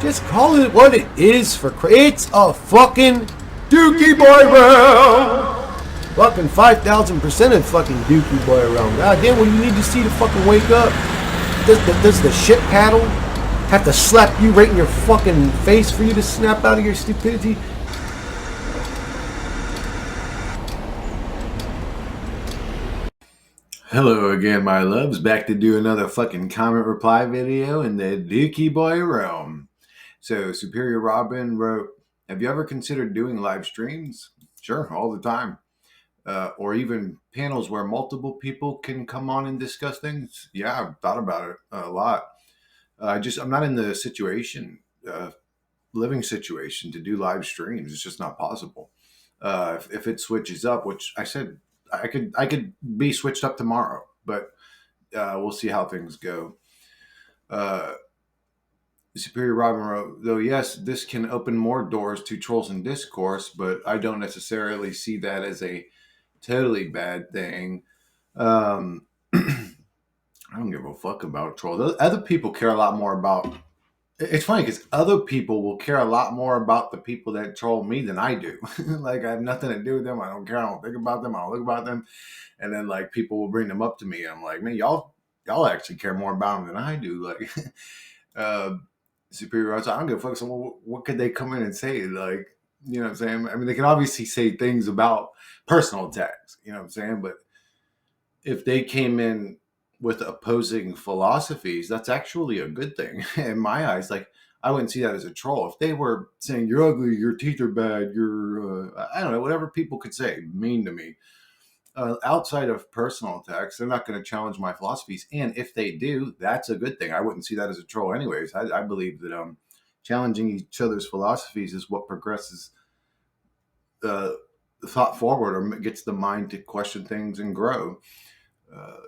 Just call it what it is it's a fucking Dookie Boy round. Fucking 5,000% of fucking Dookie Boy round. God damn, what do you need to see to fucking wake up? Does the shit paddle have to slap you right in your fucking face for you to snap out of your stupidity? Hello again, my loves. Back to do another fucking comment reply video in the Dookie Boy realm. So, Superior Robin wrote, have you ever considered doing live streams? Sure, all the time. Or even panels where multiple people can come on and discuss things? Yeah, I've thought about it a lot. I'm not in the living situation to do live streams. It's just not possible. If it switches up, which I said I could be switched up tomorrow, but we'll see how things go. Superior Robin wrote, though, yes, this can open more doors to trolls and discourse, but I don't necessarily see that as a totally bad thing. I don't give a fuck about trolls. Other people care a lot more about. It's funny because other people will care a lot more about the people that troll me than I do. Like I have nothing to do with them. I don't care. I don't think about them. I don't look about them. And then like people will bring them up to me. And I'm like, man, y'all actually care more about them than I do. Like, superior rights. I don't give a fuck. So what could they come in and say? Like, you know what I'm saying? I mean, they can obviously say things about personal attacks. You know what I'm saying? But if they came in with opposing philosophies, that's actually a good thing in my eyes. Like, I wouldn't see that as a troll. If they were saying you're ugly, your teeth are bad, you're I don't know, whatever people could say mean to me, outside of personal attacks, they're not going to challenge my philosophies. And if they do, that's a good thing. I wouldn't see that as a troll, anyways. I believe that challenging each other's philosophies is what progresses thought forward or gets the mind to question things and grow.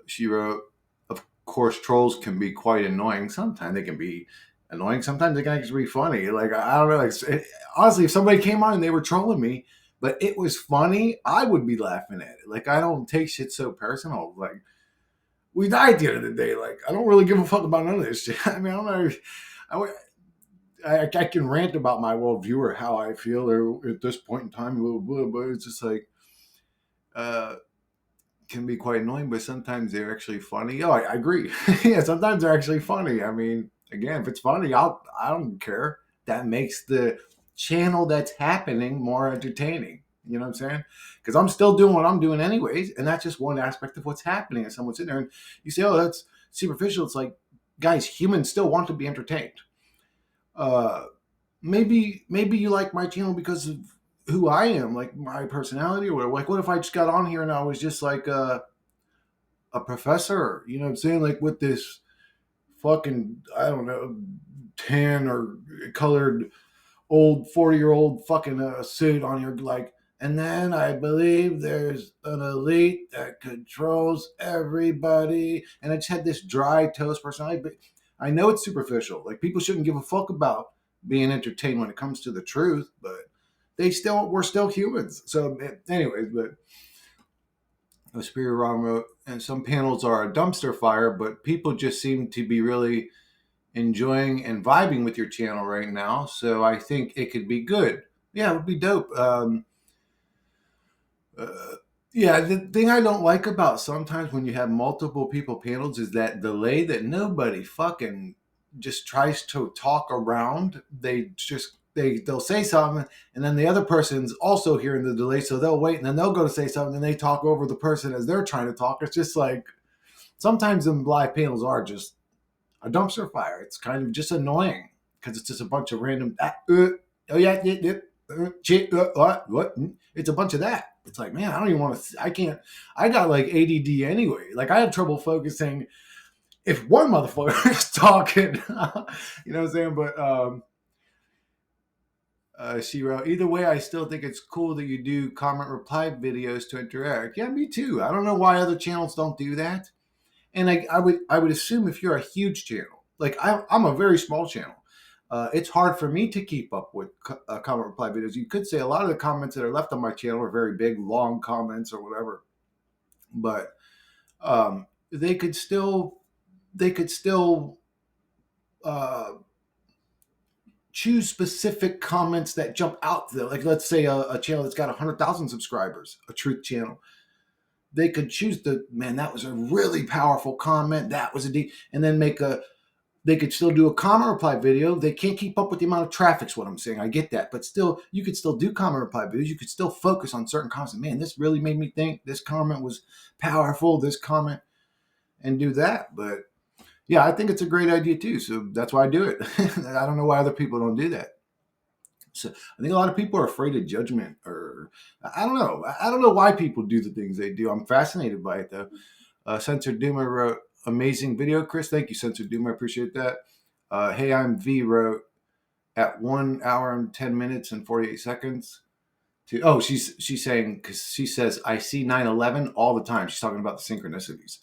She wrote, of course, trolls can be quite annoying. Sometimes they can be annoying. Sometimes they can actually be funny. Like, I don't know. Honestly, if somebody came on and they were trolling me, but it was funny, I would be laughing at it. Like, I don't take shit so personal. Like, we died at the end of the day. Like, I don't really give a fuck about none of this shit. I mean, I don't know. I can rant about my worldview or how I feel or at this point in time, blah, blah, but it's just like, can be quite annoying, but sometimes they're actually funny. Oh, I agree. Yeah, sometimes they're actually funny. I mean, again, if it's funny, I don't care. That makes the channel that's happening more entertaining. You know what I'm saying? Because I'm still doing what I'm doing anyways, and that's just one aspect of what's happening. And someone's in there, and you say, "Oh, that's superficial." It's like, guys, humans still want to be entertained. Uh, maybe you like my channel because of who I am, like my personality, or like, what if I just got on here and I was just like a professor, you know what I'm saying? Like with this fucking, I don't know, tan or colored old 40-year-old fucking suit on your, like, and then I believe there's an elite that controls everybody. And I just had this dry toast personality, but I know it's superficial. Like people shouldn't give a fuck about being entertained when it comes to the truth, but we're still humans. So anyways, but Superior Ron wrote, and some panels are a dumpster fire, but people just seem to be really enjoying and vibing with your channel right now. So I think it could be good. Yeah, it would be dope. Uh, yeah, the thing I don't like about sometimes when you have multiple people panels is that delay that nobody fucking just tries to talk around. They'll say something and then the other person's also hearing the delay, so they'll wait and then they'll go to say something and they talk over the person as they're trying to talk. It's just like sometimes them live panels are just a dumpster fire. It's kind of just annoying because it's just a bunch of random oh yeah, what? It's a bunch of that. It's like, man, I don't even want to. I can't. I got like ADD anyway. Like I have trouble focusing if one motherfucker is talking. You know what I'm saying? But she wrote, either way, I still think it's cool that you do comment reply videos to interact. Yeah, me too. I don't know why other channels don't do that. And I would assume if you're a huge channel, like I'm a very small channel, it's hard for me to keep up with comment reply videos. You could say a lot of the comments that are left on my channel are very big, long comments or whatever, but they could still uh, choose specific comments that jump out. Like, let's say a channel that's got 100,000 subscribers, a truth channel. They could choose man, that was a really powerful comment. That was a deep, and then they could still do a comment reply video. They can't keep up with the amount of traffic, is what I'm saying. I get that. But still, you could still do comment reply videos. You could still focus on certain comments. Man, this really made me think. This comment was powerful. This comment, and do that. But yeah, I think it's a great idea too. So that's why I do it. I don't know why other people don't do that. So I think a lot of people are afraid of judgment, or I don't know. I don't know why people do the things they do. I'm fascinated by it though. Censored Doomer wrote, amazing video, Chris. Thank you, Censored Doomer. I appreciate that. Hey, I'm V wrote, at 1 hour and 10 minutes and 48 seconds. She's saying, because she says, I see 9/11 all the time. She's talking about the synchronicities.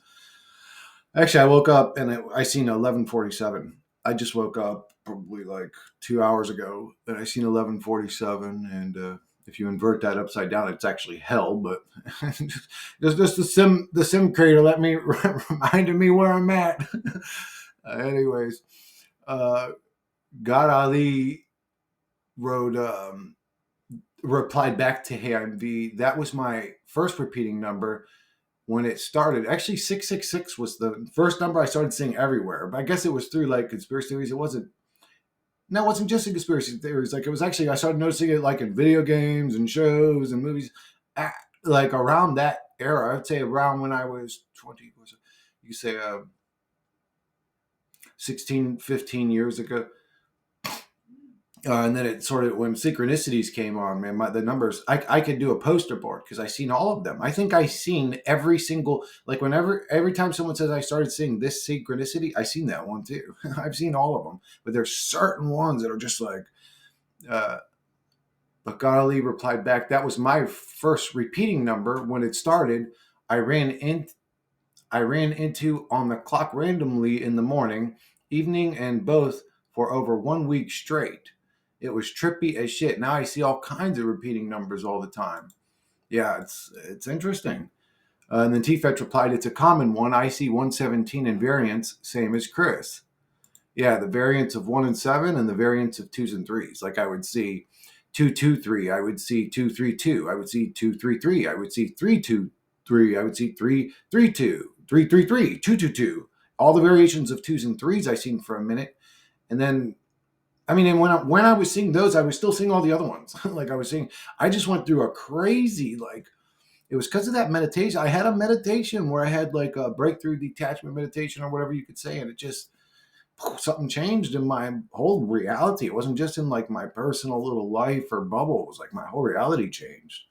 Actually, I woke up and I seen 11:47. I just woke up probably like 2 hours ago, and I seen 11:47. And if you invert that upside down, it's actually hell. But just the sim creator let me reminded me where I'm at. Anyways, God Ali wrote, replied back to Hey I'm V. That was my first repeating number when it started. Actually, 666 was the first number I started seeing everywhere. But I guess it was through like conspiracy theories. It wasn't just in conspiracy theories. Like, it was actually, I started noticing it like in video games and shows and movies. Like around that era, I'd say around when I was 20, you could say 16, 15 years ago. And then it sort of, when Synchronicities came on, man, the numbers, I could do a poster board because I seen all of them. I think I seen every single, like every time someone says I started seeing this synchronicity, I seen that one too. I've seen all of them, but there's certain ones that are just like, but Golly replied back, that was my first repeating number when it started. I ran into on the clock randomly in the morning, evening, and both for over 1 week straight. It was trippy as shit. Now I see all kinds of repeating numbers all the time. Yeah, it's interesting. And then T-Fetch replied, it's a common one. I see 117 in variants, same as Chris. Yeah, the variants of 1 and 7 and the variants of 2s and 3s. Like, I would see 223. I would see 232. I would see 233. I would see 323. I would see 332, 333, 222. All the variations of 2s and 3s I seen for a minute. And then, I mean, and when I was seeing those, I was still seeing all the other ones. Like, I just went through a crazy, like, it was because of that meditation. I had a meditation where I had like a breakthrough detachment meditation or whatever you could say. And it just, something changed in my whole reality. It wasn't just in like my personal little life or bubble. It was like my whole reality changed.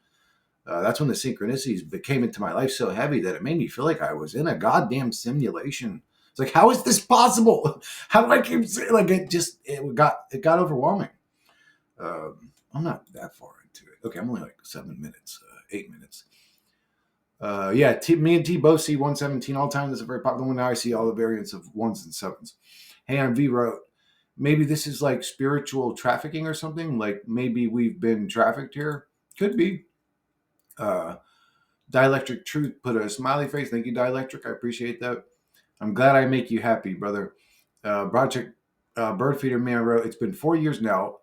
That's when the synchronicities came into my life so heavy that it made me feel like I was in a goddamn simulation. It's like, how is this possible? How do I keep saying, like, it got overwhelming. I'm not that far into it. Okay, I'm only like 7 minutes, 8 minutes. Yeah, me and T both see 117 all the time. That's a very popular one. Now I see all the variants of 1s and 7s. Hey, I'm V wrote, maybe this is like spiritual trafficking or something. Like, maybe we've been trafficked here. Could be. Dielectric Truth put a smiley face. Thank you, Dielectric. I appreciate that. I'm glad I make you happy, brother. Project Birdfeeder Man wrote, it's been 4 years now,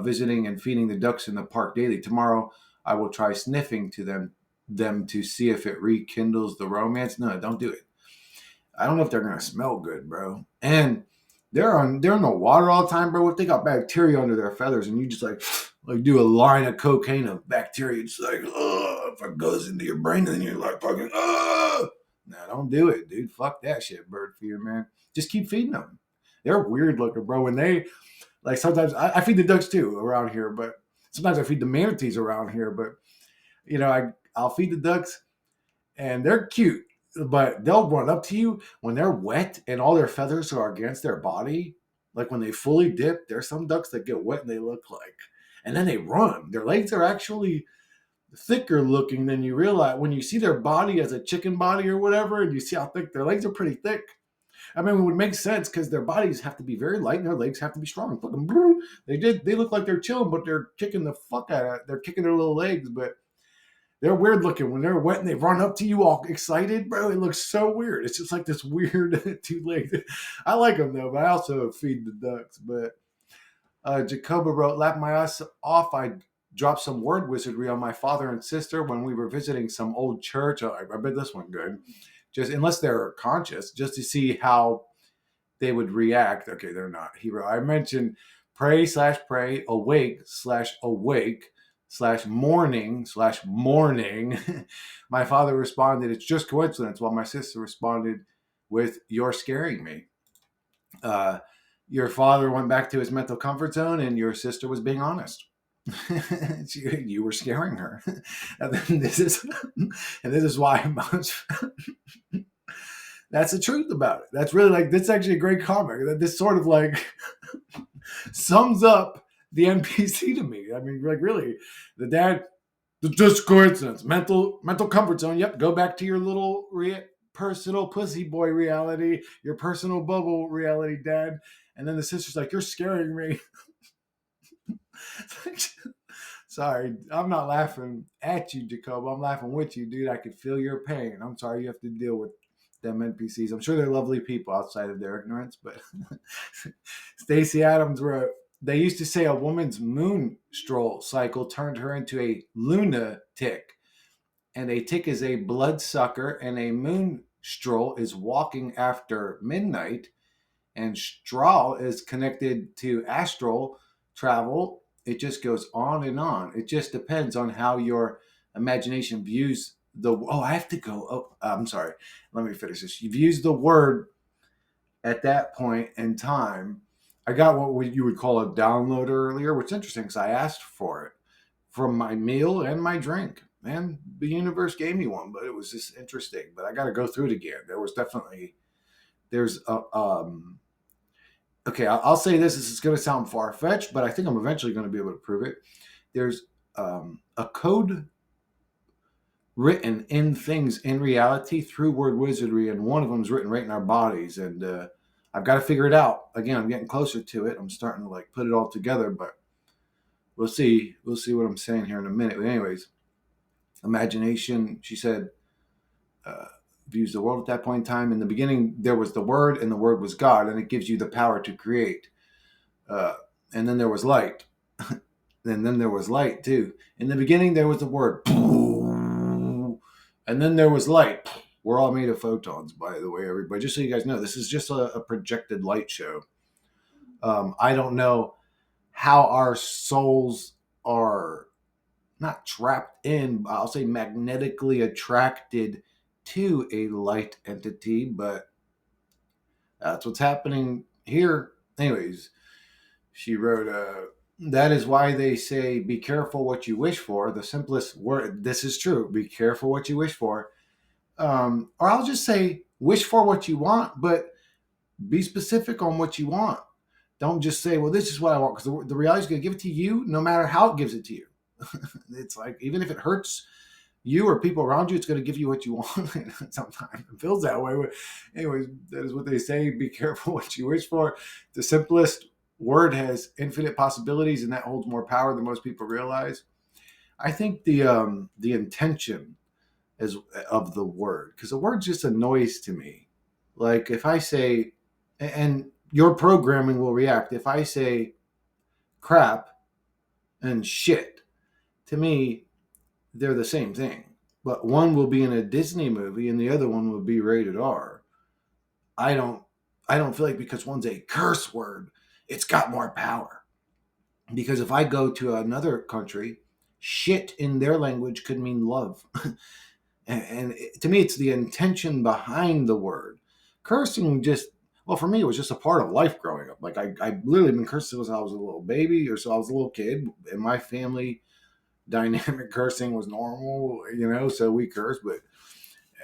visiting and feeding the ducks in the park daily. Tomorrow, I will try sniffing to them to see if it rekindles the romance. No, don't do it. I don't know if they're gonna smell good, bro. And they're in the water all the time, bro. If they got bacteria under their feathers, and you just like do a line of cocaine of bacteria, it's like, oh, if it goes into your brain, and then you're like fucking, oh. Nah, don't do it, dude. Fuck that shit, bird feeder, man. Just keep feeding them. They're weird looking, bro. When they, like, sometimes I feed the ducks too around here, but sometimes I feed the manatees around here. But I'll feed the ducks, and they're cute, but they'll run up to you when they're wet and all their feathers are against their body. Like, when they fully dip, there's some ducks that get wet and they look like, and then they run. Their legs are actually thicker looking than you realize when you see their body as a chicken body or whatever, and you see how thick their legs are. Pretty thick. I mean, it would make sense because their bodies have to be very light and their legs have to be strong. They look like they're chilling, but they're kicking the fuck out of it. They're kicking their little legs, but they're weird looking. When they're wet and they run up to you all excited, bro, it looks so weird. It's just like this weird two-legged. I like them though, but I also feed the ducks. But Jacoba wrote, laugh my ass off. I dropped some word wizardry on my father and sister when we were visiting some old church. Oh, I bet this one good. Just unless they're conscious, just to see how they would react. Okay, they're not. He wrote, I mentioned pray/pray, awake/awake /mourning/mourning. My father responded, it's just coincidence, while my sister responded with, you're scaring me. Uh, your father went back to his mental comfort zone and your sister was being honest. You were scaring her. And then this is why that's the truth about it. That's really like, this is actually a great comic. That this sort of like sums up the NPC to me. I mean, like really, the dad, the just coincidence, mental comfort zone. Yep, go back to your little personal pussy boy reality, your personal bubble reality, dad. And then the sister's like, you're scaring me. Sorry, I'm not laughing at you, Jacob. I'm laughing with you, dude. I could feel your pain. I'm sorry you have to deal with them NPCs. I'm sure they're lovely people outside of their ignorance, but Stacey Adams wrote, they used to say a woman's moon stroll cycle turned her into a lunatic. And a tick is a bloodsucker, and a moon stroll is walking after midnight, and strahl is connected to astral travel. It just goes on and on. It just depends on how your imagination views the. Oh, I have to go. Oh, I'm sorry. Let me finish this. You views the word at that point in time. I got what you would call a download earlier, which is interesting because I asked for it from my meal and my drink. And the universe gave me one, but it was just interesting. But I got to go through it again. There was definitely there's a okay. I'll say this. This is going to sound far fetched, but I think I'm eventually going to be able to prove it. There's a code written in things in reality through word wizardry, and one of them is written right in our bodies. And I've got to figure it out. Again, I'm getting closer to it. I'm starting to like put it all together, but we'll see. We'll see what I'm saying here in a minute. But anyways, imagination. She said. Views the world at that point in time. In the beginning, there was the Word, and the Word was God, and it gives you the power to create. Uh, and then there was light. And then there was light, too. In the beginning, there was the Word. And then there was light. We're all made of photons, by the way, everybody. Just so you guys know, this is just a projected light show. I don't know how our souls are not trapped in, I'll say magnetically attracted to a light entity, but that's what's happening here. Anyways, she wrote, that is why they say, be careful what you wish for. The simplest word, this is true, be careful what you wish for. Or I'll just say, wish for what you want, but be specific on what you want. Don't just say, well, this is what I want, because the reality is going to give it to you no matter how it gives it to you. It's like, even if it hurts you or people around you, it's going to give you what you want. Sometimes it feels that way. But anyways, that is what they say. Be careful what you wish for. The simplest word has infinite possibilities, and that holds more power than most people realize. I think the intention is of the word, because the word's just a noise to me. Like if I say, and your programming will react. If I say crap and shit, to me, they're the same thing. But one will be in a Disney movie and the other one will be rated R. I don't I don't feel like because one's a curse word, it's got more power. Because if I go to another country, shit in their language could mean love. And to me, it's the intention behind the word. Cursing just, well, for me, it was just a part of life growing up. Like I literally been cursed since I was a little baby or so I was a little kid. In my family, dynamic cursing was normal, so we cursed. But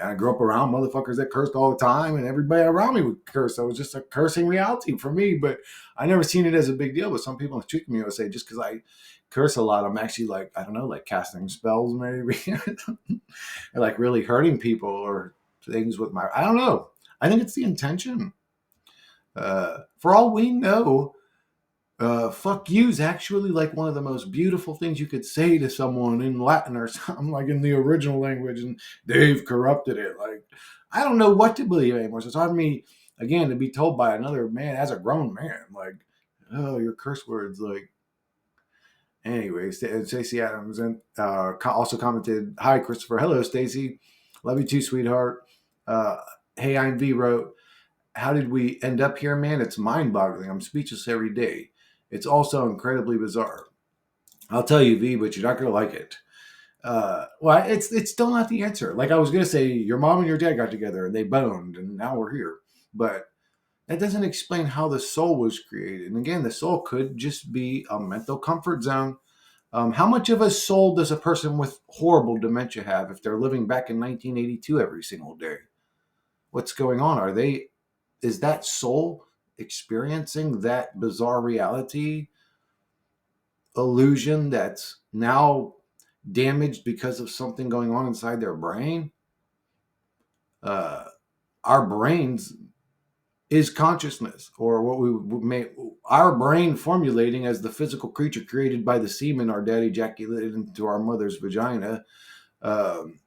I grew up around motherfuckers that cursed all the time, and everybody around me would curse. So it was just a cursing reality for me. But I never seen it as a big deal. But some people trick me would say just because I curse a lot, I'm actually like, I don't know, like casting spells maybe, or like really hurting people or things with I don't know. I think it's the intention. For all we know, fuck you is actually like one of the most beautiful things you could say to someone in Latin or something, like in the original language, and they've corrupted it. Like, I don't know what to believe anymore. So it's hard for me, again, to be told by another man as a grown man, like, oh, your curse words. Like, anyways, Stacey Adams and also commented, "Hi, Christopher. Hello, Stacey. Love you too, sweetheart." Uh, hey, I'm V wrote, "How did we end up here, man? It's mind-boggling. I'm speechless every day. It's also incredibly bizarre. I'll tell you, V, but you're not gonna like it." Well, it's still not the answer. Like I was gonna say, your mom and your dad got together and they boned, and now we're here. But that doesn't explain how the soul was created. And again, the soul could just be a mental comfort zone. How much of a soul does a person with horrible dementia have if they're living back in 1982 every single day? What's going on? Is that soul experiencing that bizarre reality illusion that's now damaged because of something going on inside their brain? Uh, our brains is consciousness, or what we may, our brain formulating as the physical creature created by the semen our dad ejaculated into our mother's vagina, um,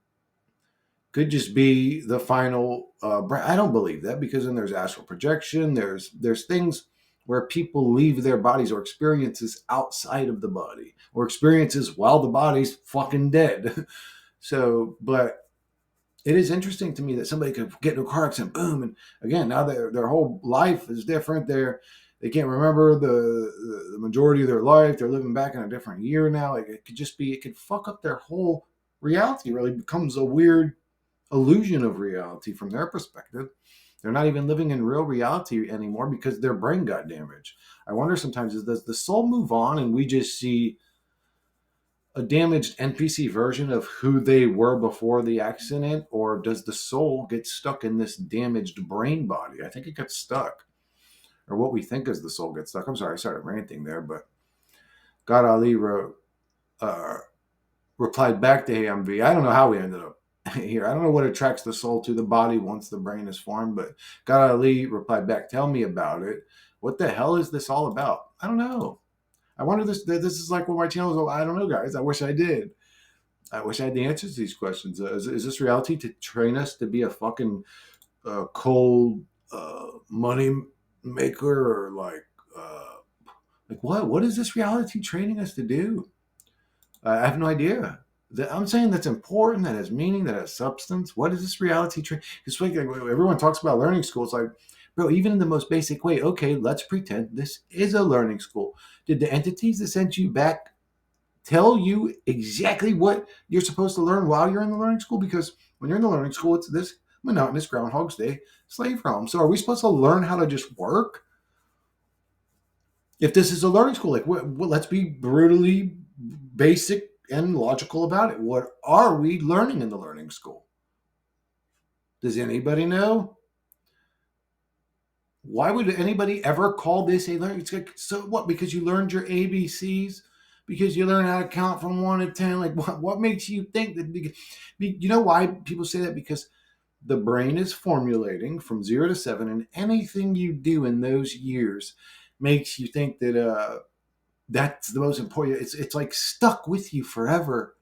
could just be the final. I don't believe that, because then there's astral projection. There's things where people leave their bodies, or experiences outside of the body, or experiences while the body's fucking dead. So, but it is interesting to me that somebody could get in a car accident, boom, and again, now their whole life is different. They can't remember the majority of their life. They're living back in a different year now. Like it could fuck up their whole reality. It really becomes a weird illusion of reality from their perspective. They're not even living in real reality anymore because their brain got damaged. I wonder sometimes, does the soul move on and we just see a damaged NPC version of who they were before the accident, or does the soul get stuck in this damaged brain body? I think it gets stuck, or what we think is the soul gets stuck. I'm sorry, I started ranting there, but God Ali wrote, uh, replied back to AMV. I don't know how we ended up here. I don't know what attracts the soul to the body once the brain is formed, but God Ali replied back, "Tell me about it. What the hell is this all about?" I don't know. I wonder this is like what my channel is. Oh, I don't know, guys. I wish I did. I wish I had the answers to these questions. Is this reality to train us to be a fucking cold money maker, or like what? What is this reality training us to do? I have no idea. I'm saying that's important, that has meaning, that has substance. What is this reality training? Because like, everyone talks about learning school. It's like, bro, even in the most basic way, okay, let's pretend this is a learning school. Did the entities that sent you back tell you exactly what you're supposed to learn while you're in the learning school? Because when you're in the learning school, it's this monotonous Groundhog's Day slave realm. So are we supposed to learn how to just work? If this is a learning school, like, let's be brutally basic and logical about it. What are we learning in the learning school? Does anybody know? Why would anybody ever call this a learning? It's like, so what? Because you learned your ABCs? Because you learn how to count from 1 to 10? Like, what makes you think that? You know why people say that? Because the brain is formulating from 0 to 7, and anything you do in those years makes you think that that's the most important. It's like stuck with you forever.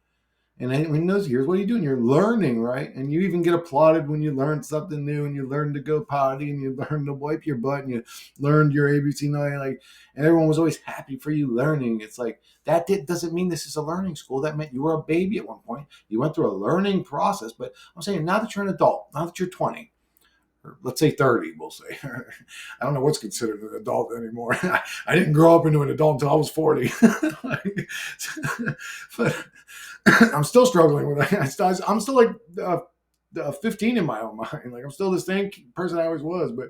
And in those years, what are you doing? You're learning, right? And you even get applauded when you learn something new, and you learn to go potty, and you learn to wipe your butt, and you learned your ABC. Like, and everyone was always happy for you learning. It's like doesn't mean this is a learning school. That meant you were a baby at one point. You went through a learning process. But I'm saying, now that you're an adult, now that you're 20, or let's say 30, we'll say. I don't know what's considered an adult anymore. I didn't grow up into an adult until I was 40. But I'm still struggling with that. I'm still like 15 in my own mind. Like, I'm still the same person I always was. But,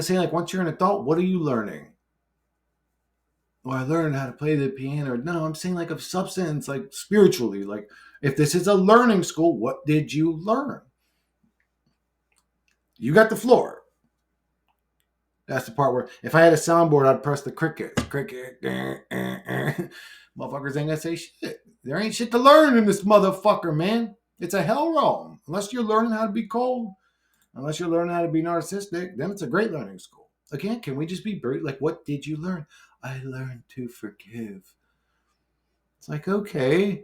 saying like, once you're an adult, what are you learning? Well, I learned how to play the piano. No, I'm saying like of substance, like spiritually. Like, if this is a learning school, what did you learn? You got the floor. That's the part where if I had a soundboard, I'd press the cricket. Cricket. Motherfuckers ain't gonna say shit. There ain't shit to learn in this motherfucker, man. It's a hell realm. Unless you're learning how to be cold, unless you're learning how to be narcissistic, then it's a great learning school. Again, can we just be brute? Like, what did you learn? I learned to forgive. It's like, okay.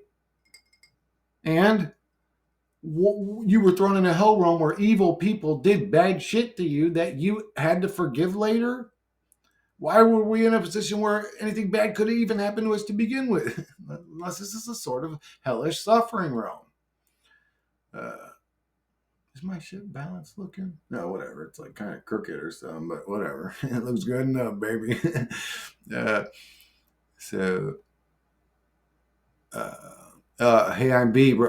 And You were thrown in a hell realm where evil people did bad shit to you that you had to forgive later. Why were we in a position where anything bad could even happen to us to begin with? Unless this is a sort of hellish suffering realm. Uh, is my shit balanced looking? No, whatever. It's like kind of crooked or something, but whatever. It looks good enough, baby. uh, so, uh, hey, I'm B.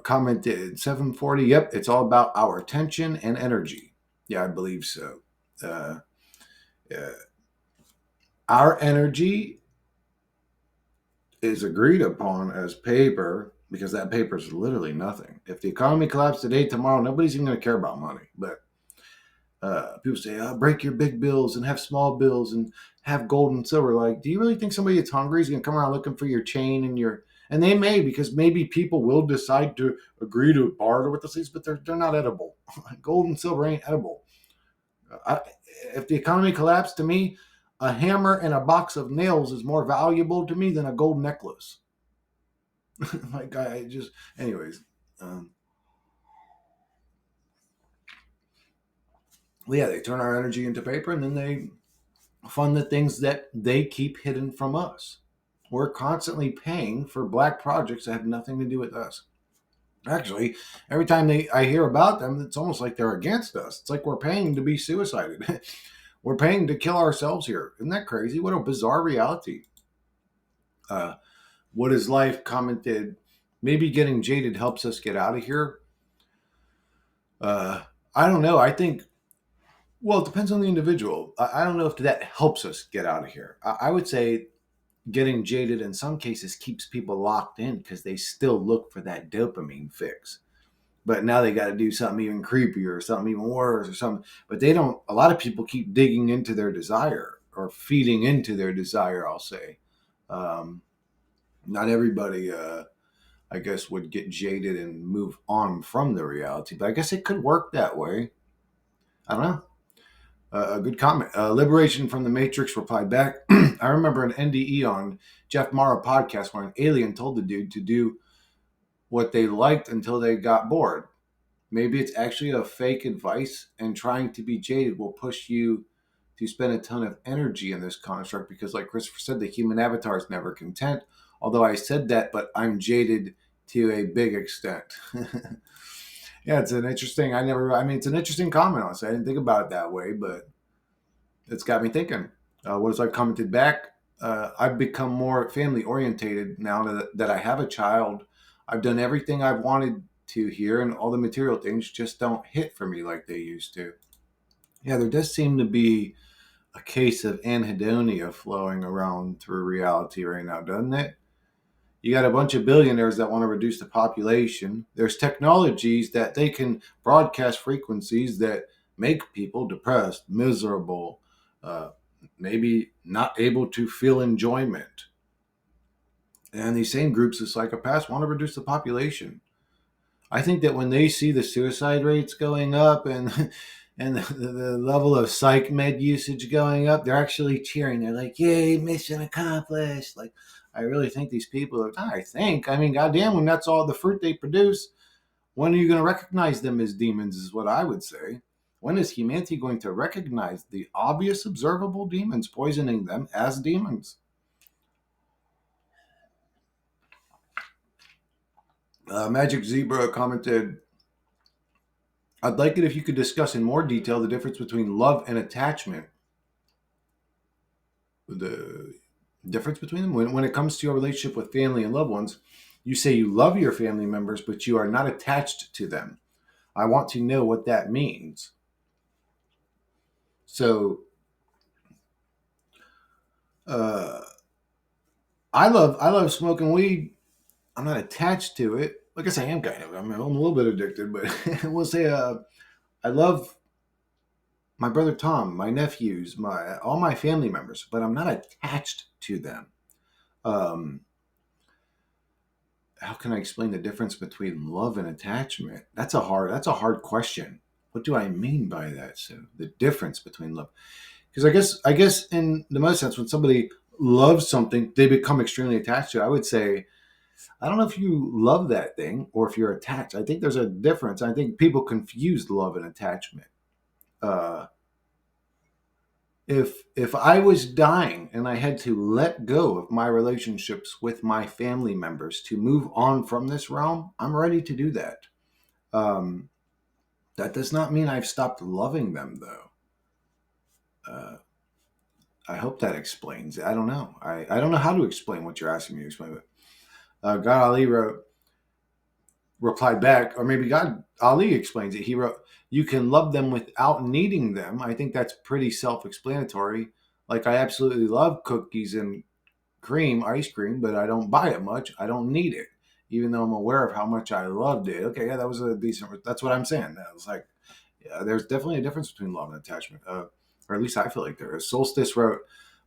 Commented 740. Yep, it's all about our attention and energy. Yeah, I believe so. Uh, uh, our energy is agreed upon as paper because that paper is literally nothing. If the economy collapsed today, tomorrow, nobody's even going to care about money. But people say, break your big bills and have small bills and have gold and silver. Like, do you really think somebody that's hungry is going to come around looking for your chain and your. And they may, because maybe people will decide to agree to barter with these, but they're not edible. Gold and silver ain't edible. I, if the economy collapsed, to me, a hammer and a box of nails is more valuable to me than a gold necklace. Like I just, anyways. Um, well, yeah, they turn our energy into paper, and then they fund the things that they keep hidden from us. We're constantly paying for black projects that have nothing to do with us. Actually, every time I hear about them, it's almost like they're against us. It's like we're paying to be suicided. We're paying to kill ourselves here. Isn't that crazy? What a bizarre reality. Uh, what is life commented? Maybe getting jaded helps us get out of here. Uh, I don't know. I think, well, it depends on the individual. I don't know if that helps us get out of here. I would say getting jaded in some cases keeps people locked in because they still look for that dopamine fix. But now they got to do something even creepier or something even worse or something. But they don't, a lot of people keep digging into their desire or feeding into their desire, I'll say. Um, Not everybody, I guess, would get jaded and move on from the reality, but I guess it could work that way. I don't know. A good comment. Liberation from the Matrix replied back. I remember an NDE on Jeff Mara podcast where an alien told the dude to do what they liked until they got bored. Maybe it's actually a fake advice, and trying to be jaded will push you to spend a ton of energy in this construct because, like Christopher said, the human avatar is never content. Although I said that, but I'm jaded to a big extent. Yeah, it's an interesting. I mean, it's an interesting comment. Honestly, I didn't think about it that way, but it's got me thinking. What has I commented back? I've become more family orientated now that I have a child. I've done everything I've wanted to here, and all the material things just don't hit for me like they used to. Yeah, there does seem to be a case of Anhedonia flowing around through reality right now, doesn't it? You got a bunch of billionaires that want to reduce the population. There's technologies that they can broadcast frequencies that make people depressed, miserable, uh, maybe not able to feel enjoyment. And these same groups of psychopaths want to reduce the population. I think that when they see the suicide rates going up and and the level of psych med usage going up, they're actually cheering. They're like, "Yay, mission accomplished!" Like, I really think these people are. I think. I mean, goddamn, when that's all the fruit they produce, when are you going to recognize them as demons? Is what I would say. When is humanity going to recognize the obvious, observable demons, poisoning them as demons? Magic Zebra commented, I'd like it if you could discuss in more detail the difference between love and attachment. The difference between them when it comes to your relationship with family and loved ones, you say you love your family members, but you are not attached to them. I want to know what that means. So, uh, I love smoking weed. I'm not attached to it. I guess I am kind of. I'm a little bit addicted, but we'll say I love my brother Tom, my nephews, my all my family members, but I'm not attached to them. Um, how can I explain the difference between love and attachment? That's a hard question. What do I mean by that? So the difference between love, because I guess in the most sense, when somebody loves something, they become extremely attached to it. I would say I don't know if you love that thing or if you're attached. I think there's a difference. I think people confuse love and attachment. Uh, if I was dying and I had to let go of my relationships with my family members to move on from this realm, I'm ready to do that. Um, that does not mean I've stopped loving them, though. Uh, I hope that explains. I don't know. I don't know how to explain what you're asking me to explain. But God Ali replied back, or maybe God Ali explains it. He wrote, "You can love them without needing them." I think that's pretty self-explanatory. Like I absolutely love cookies and cream, ice cream, but I don't buy it much. I don't need it, even though I'm aware of how much I loved it. Okay, yeah, that was a decent. That's what I'm saying. I was like, yeah, there's definitely a difference between love and attachment, or at least I feel like there is. Solstice wrote,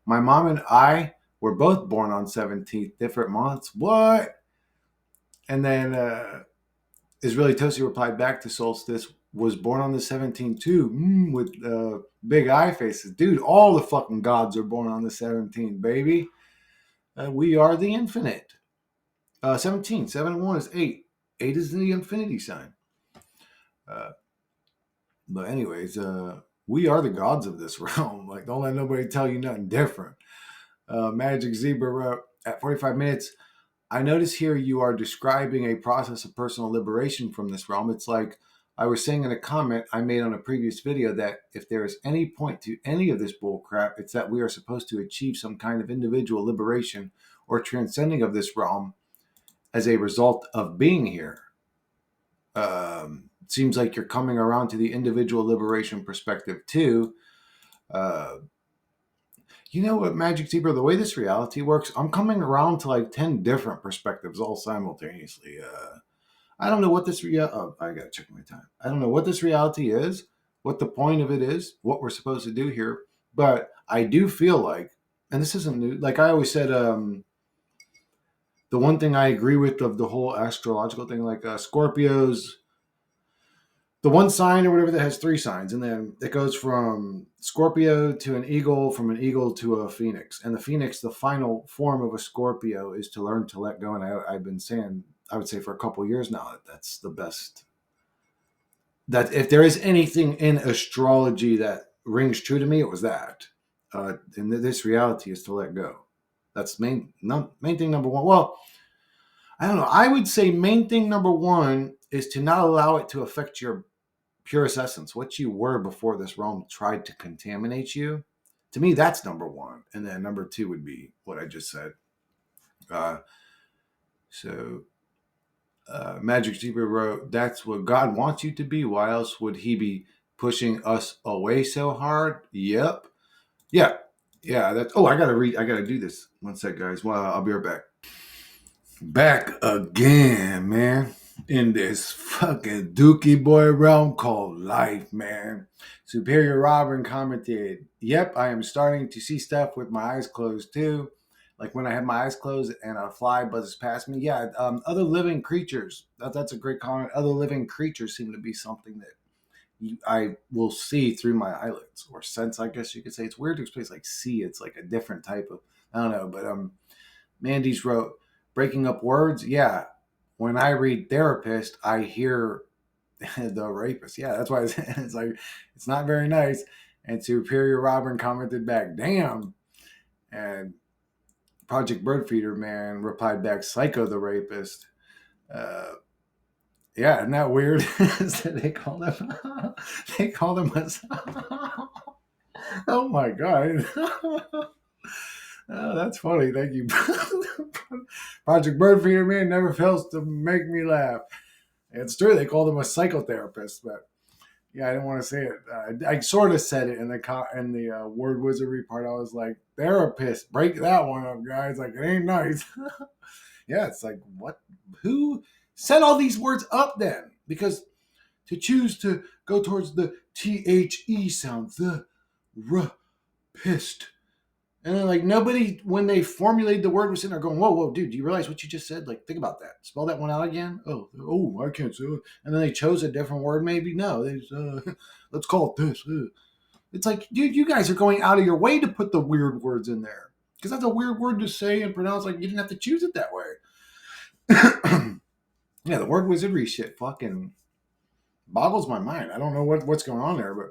"My mom and I were both born on 17th, different months. What?" And then Israeli Tosi replied back to Solstice, "Was born on the 17th too, with big eye faces. Dude, all the fucking gods are born on the 17th, baby. We are the infinite. 17, 7 and 1 is 8. 8 is the infinity sign. Uh, but anyways, we are the gods of this realm. Like, don't let nobody tell you nothing different." Magic Zebra wrote, at 45 minutes, "I notice here you are describing a process of personal liberation from this realm. It's like I was saying in a comment I made on a previous video that if there is any point to any of this bullcrap, it's that we are supposed to achieve some kind of individual liberation or transcending of this realm as a result of being here. Seems like you're coming around to the individual liberation perspective too. Uh, you know what, Magic Zebra, the way this reality works, I'm coming around to like 10 different perspectives all simultaneously. I don't know what this oh, I gotta check my time. I don't know what this reality is, what the point of it is, what we're supposed to do here. But I do feel like, and this isn't new, like I always said, the one thing I agree with of the whole astrological thing, like Scorpios, the one sign or whatever that has three signs, and then it goes from Scorpio to an eagle, from an eagle to a phoenix. And the phoenix, the final form of a Scorpio, is to learn to let go. And I've been saying, I would say for a couple of years now, that that's the best. That if there is anything in astrology that rings true to me, it was that. And this reality is to let go. That's main thing number one. Well, I don't know. I would say main thing number one is to not allow it to affect your purest essence, what you were before this realm tried to contaminate you. To me, that's number one. And then number two would be what I just said. Uh, so Magic Zebra wrote, "That's what God wants you to be. Why else would he be pushing us away so hard?" Yep. Yeah. Yeah. That's, oh, I gotta do this. One sec, guys. Well, I'll be right back. Back again, man. In this fucking Dookie Boy realm called life, man. Superior Robin commented, "Yep, I am starting to see stuff with my eyes closed too. Like when I have my eyes closed and a fly buzzes past me." Yeah, other living creatures. That's a great comment. Other living creatures seem to be something that I will see through my eyelids or sense, I guess you could say. It's weird to explain. It's like see. It's like a. Type of, I don't know, but Mandy's wrote, "Breaking up words." Yeah. When I read therapist, I hear the rapist. Yeah, that's why it's like, it's not very nice. And Superior Robin commented back, "Damn." And Project Birdfeeder Man replied back, "Psycho the rapist." Uh, yeah, isn't that weird? They call them, they call them a, oh my God. Oh, that's funny. Thank you. Project Birdfeeder Man never fails to make me laugh. It's true. They called him a psychotherapist, but yeah, I didn't want to say it. I sort of said it in the word wizardry part. I was like, "Therapist, break that one up, guys. Like, it ain't nice." Yeah, it's like, what? Who set all these words up then? Because to choose to go towards the THE sound, the pissed. And then, like, nobody, when they formulated the word, was sitting there going, "Whoa, whoa, dude, do you realize what you just said? Like, think about that. Spell that one out again." Oh, I can't say it. And then they chose a different word, maybe. No, they just, let's call it this. It's like, dude, you guys are going out of your way to put the weird words in there. Because that's a weird word to say and pronounce. Like, you didn't have to choose it that way. Yeah, the word wizardry shit fucking boggles my mind. I don't know what's going on there, but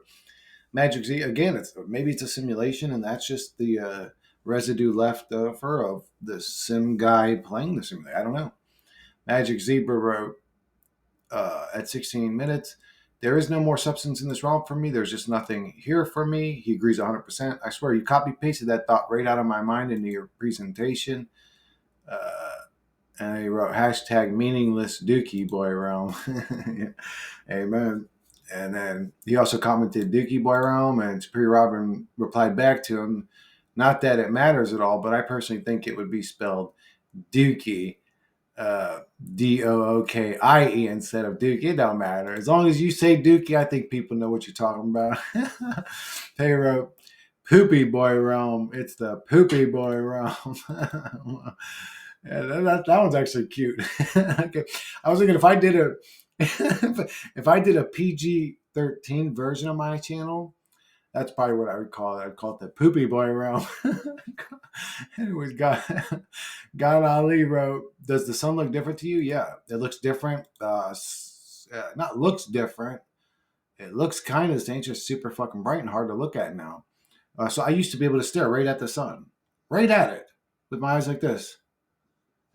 Magic Z again. Maybe it's a simulation, and that's just the residue left over of the sim guy playing the simulator. I don't know. Magic Zebra wrote at 16 minutes. There is no more substance in this realm for me. There's just nothing here for me. He agrees 100%. I swear, you copy pasted that thought right out of my mind into your presentation. Uh, and he wrote hashtag meaningless Dookie Boy Realm. Amen. And then he also commented Dookie Boy Realm, and Superior Robin replied back to him, not that it matters at all, but I personally think it would be spelled Dookie, Dookie instead of Dookie. It don't matter. As long as you say Dookie, I think people know what you're talking about. They wrote Poopy Boy Realm. It's the Poopy Boy Realm. Yeah, that one's actually cute. Okay. I was thinking if I did a if I did a PG-13 version of my channel, that's probably what I would call it. I'd call it the Poopy Boy Realm. Anyways, God Ali wrote, "Does the sun look different to you?" Yeah, it looks different. Not looks different. It looks kind of the same, just super fucking bright and hard to look at now. So I used to be able to stare right at the sun, right at it, with my eyes like this,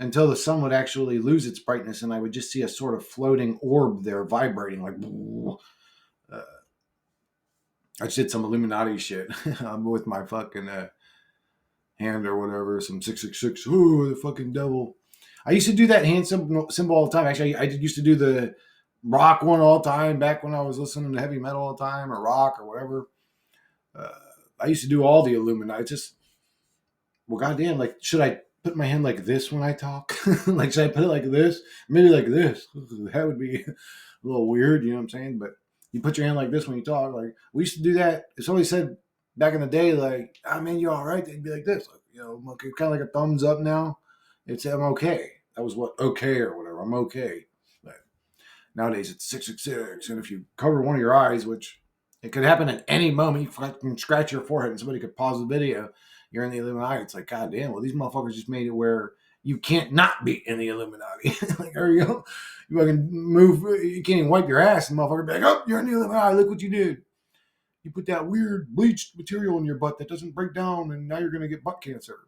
until the sun would actually lose its brightness, and I would just see a sort of floating orb there vibrating like. I just did some Illuminati shit with my fucking hand or whatever, some 666. Ooh, the fucking devil. I used to do that hand symbol all the time. Actually, I used to do the rock one all the time back when I was listening to heavy metal all the time, or rock or whatever. Uh, I used to do all the Illuminati. Just, well, goddamn, like, should I put my hand like this when I talk? Like, should I put it like this? Maybe like this. That would be a little weird, you know what I'm saying? But you put your hand like this when you talk. Like, we used to do that. If somebody said back in the day, like, "I mean, you all right?" They'd be like this. Like, you know, okay, kind of like a thumbs up now. It's I'm okay. That was what okay or whatever. I'm okay. But nowadays it's 666, and if you cover one of your eyes, which it could happen at any moment, you can scratch your forehead and somebody could pause the video. You're in the Illuminati. It's like, God damn, well, these motherfuckers just made it where you can't not be in the Illuminati. Like, there you go. You fucking move, you can't even wipe your ass, and motherfucker be like, oh, you're in the Illuminati. Look what you did. You put that weird bleached material in your butt that doesn't break down, and now you're going to get butt cancer.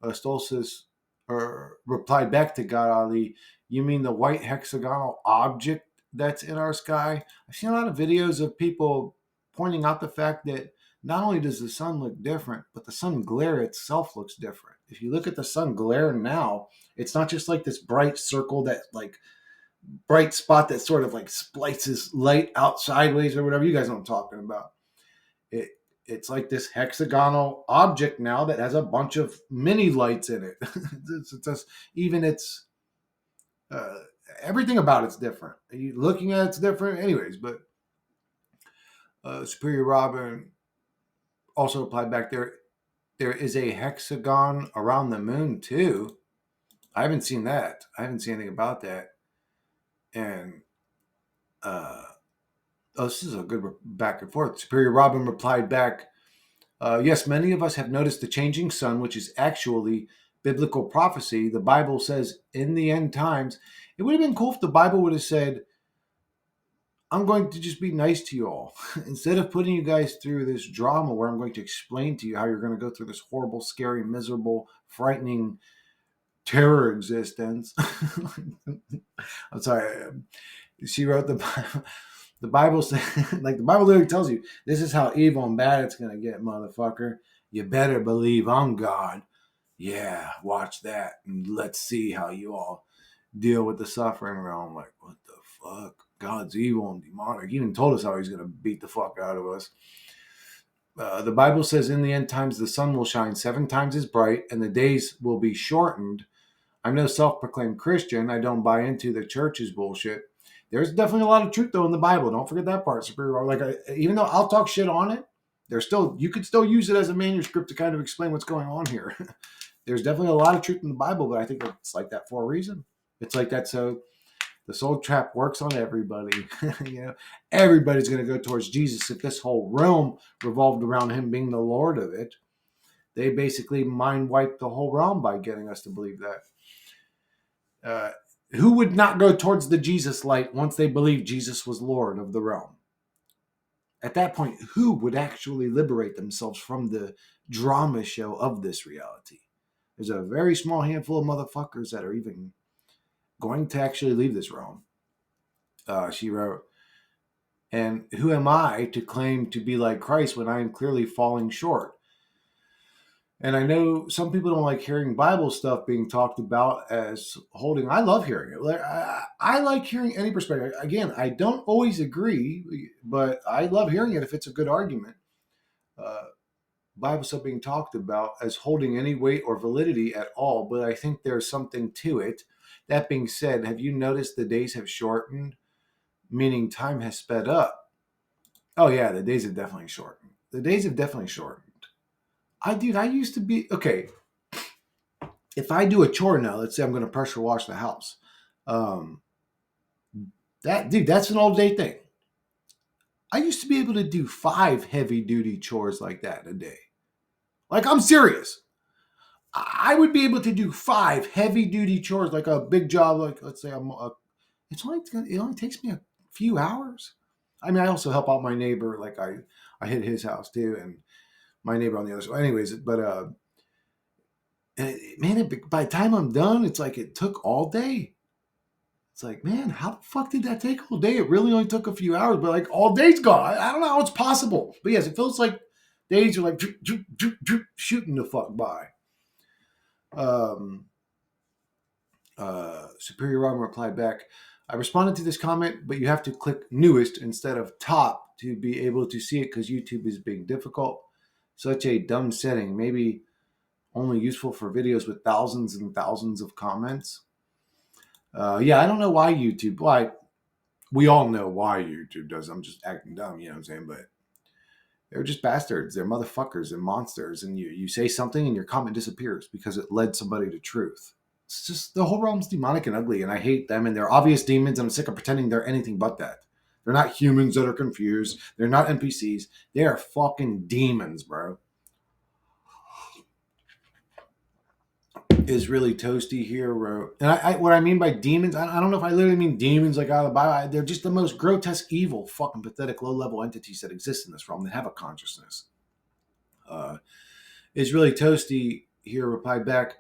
Stolzis replied back to God Ali, "You mean the white hexagonal object that's in our sky?" I've seen a lot of videos of people pointing out the fact that not only does the sun look different, but the sun glare itself looks different. If you look at the sun glare now, it's not just like this bright circle that like bright spot that sort of like splices light out sideways or whatever. You guys know what I'm talking about. It it's like this hexagonal object now that has a bunch of mini lights in it. It's just, even it's uh, everything about it's different. You looking at it's different, anyways. But Superior Robin also replied back there. There is a hexagon around the moon too. I haven't seen that. I haven't seen anything about that. And this is a good back and forth. Superior Robin replied back, yes, many of us have noticed the changing sun, which is actually biblical prophecy. The Bible says in the end times, it would have been cool if the Bible would have said, I'm going to just be nice to you all. Instead of putting you guys through this drama where I'm going to explain to you how you're going to go through this horrible, scary, miserable, frightening terror existence. I'm sorry. She wrote the Bible says, like the Bible literally tells you, this is how evil and bad it's gonna get, motherfucker. You better believe I'm God. Yeah, watch that, and let's see how you all deal with the suffering realm. Like, what the fuck? God's evil and demonic. He even told us how he's gonna beat the fuck out of us. The Bible says in the end times the sun will shine 7 times as bright, and the days will be shortened. I'm no self-proclaimed Christian. I don't buy into the church's bullshit. There's definitely a lot of truth though in the Bible. Don't forget that part, Superior. Like, even though I'll talk shit on it, there's still you could still use it as a manuscript to kind of explain what's going on here. There's definitely a lot of truth in the Bible, but I think it's like that for a reason. It's like that so the soul trap works on everybody. You know, everybody's going to go towards Jesus if this whole realm revolved around him being the Lord of it. They basically mind wiped the whole realm by getting us to believe that. who would not go towards the Jesus light once they believed Jesus was Lord of the realm? At that point, who would actually liberate themselves from the drama show of this reality? There's a very small handful of motherfuckers that are even going to actually leave this realm. She wrote, and who am I to claim to be like Christ when I am clearly falling short? And I know some people don't like hearing Bible stuff being talked about as holding. I love hearing it. I like hearing any perspective. Again, I don't always agree, but I love hearing it if it's a good argument. Uh, Bible stuff being talked about as holding any weight or validity at all, but I think there's something to it. That being said, have you noticed the days have shortened, meaning time has sped up? Oh yeah, the days have definitely shortened. The days have definitely shortened. I used to be okay. If I do a chore now, let's say I'm going to pressure wash the house, um, that's an all day thing. I used to be able to do 5 heavy duty chores like that a day. Like I'm serious. I would be able to do 5 heavy duty chores, like a big job. Like let's say it only takes me a few hours. I mean, I also help out my neighbor. Like I hit his house too, and my neighbor on the other side. Anyways, but man, by the time I'm done, it's like it took all day. It's like, man, how the fuck did that take all day? It really only took a few hours, but like all day's gone. I don't know how it's possible. But yes, it feels like days are like shooting the fuck by. Um, Superior Robin replied back, I responded to this comment, but you have to click newest instead of top to be able to see it because YouTube is being difficult. Such a dumb setting. Maybe only useful for videos with thousands and thousands of comments. Yeah, I don't know why YouTube. Why we all know why YouTube does. I'm just acting dumb, you know what I'm saying? But they're just bastards. They're motherfuckers and monsters. And you say something and your comment disappears because it led somebody to truth. It's just the whole realm's demonic and ugly, and I hate them. And they're obvious demons. And I'm sick of pretending they're anything but that. They're not humans that are confused. They're not NPCs. They are fucking demons, bro. Is really toasty here wrote, and what I mean by demons, I don't know if I literally mean demons like out of the Bible. They're just the most grotesque, evil, fucking pathetic, low-level entities that exist in this realm that have a consciousness. Is really toasty here replied back,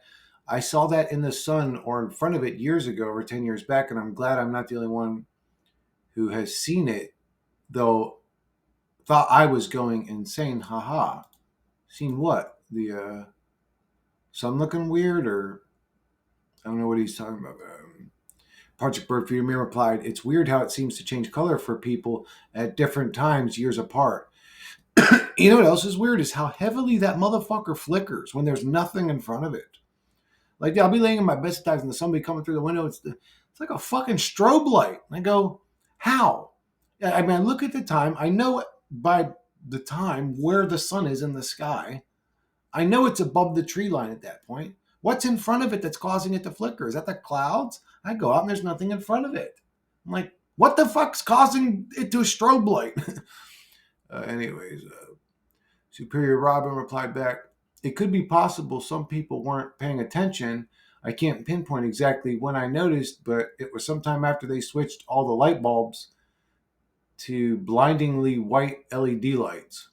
I saw that in the sun or in front of it years ago or 10 years back, and I'm glad I'm not the only one who has seen it, though thought I was going insane. Haha. Seen what? The sun looking weird, or I don't know what he's talking about. Project Bird Feeder Me replied, it's weird how it seems to change color for people at different times years apart. You know what else is weird is how heavily that motherfucker flickers when there's nothing in front of it. Like, I'll be laying in my bed sometimes and the sun be coming through the window. It's like a fucking strobe light. And I go, how? I mean, I look at the time. I know by the time where the sun is in the sky. I know it's above the tree line at that point. What's in front of it that's causing it to flicker? Is that the clouds? I go out and there's nothing in front of it. I'm like, what the fuck's causing it to a strobe light? Anyways, Superior Robin replied back, it could be possible some people weren't paying attention. I can't pinpoint exactly when I noticed, but it was sometime after they switched all the light bulbs to blindingly white LED lights.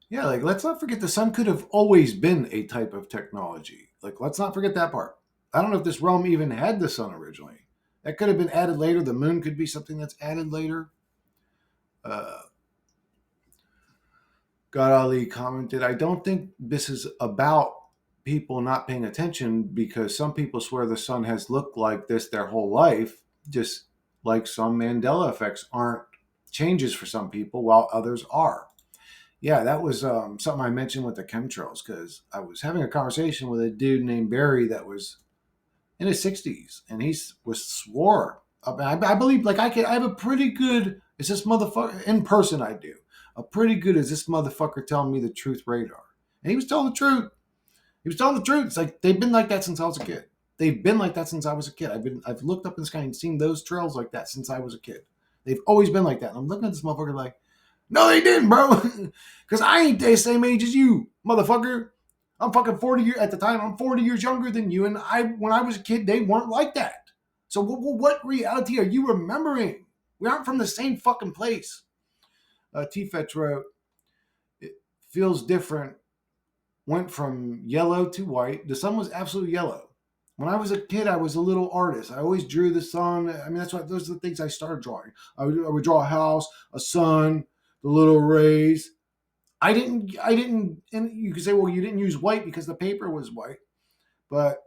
Yeah, like let's not forget the sun could have always been a type of technology. Like let's not forget that part. I don't know if this realm even had the sun originally. That could have been added later. The moon could be something that's added later. God Ali commented, I don't think this is about people not paying attention because some people swear the sun has looked like this their whole life, just like some Mandela effects aren't changes for some people while others are. Yeah, that was something I mentioned with the chemtrails because I was having a conversation with a dude named Barry that was in his 60s, and he was swore. I believe, like, I have a pretty good, is this motherfucker, in person I do, a pretty good, is this motherfucker telling me the truth radar. And he was telling the truth. He was telling the truth. It's like, they've been like that since I was a kid. They've been like that since I was a kid. I've looked up in the sky and seen those trails like that since I was a kid. They've always been like that. And I'm looking at this motherfucker like, no, they didn't, bro. Because I ain't the same age as you, motherfucker. I'm fucking 40 years at the time. I'm 40 years younger than you, and when I was a kid, they weren't like that. So what reality are you remembering? We aren't from the same fucking place. T-Fetch wrote, it feels different. Went from yellow to white. The sun was absolutely yellow. When I was a kid, I was a little artist. I always drew the sun. I mean, those are the things I started drawing. I would draw a house, a sun, the little rays. And you could say, well, you didn't use white because the paper was white. But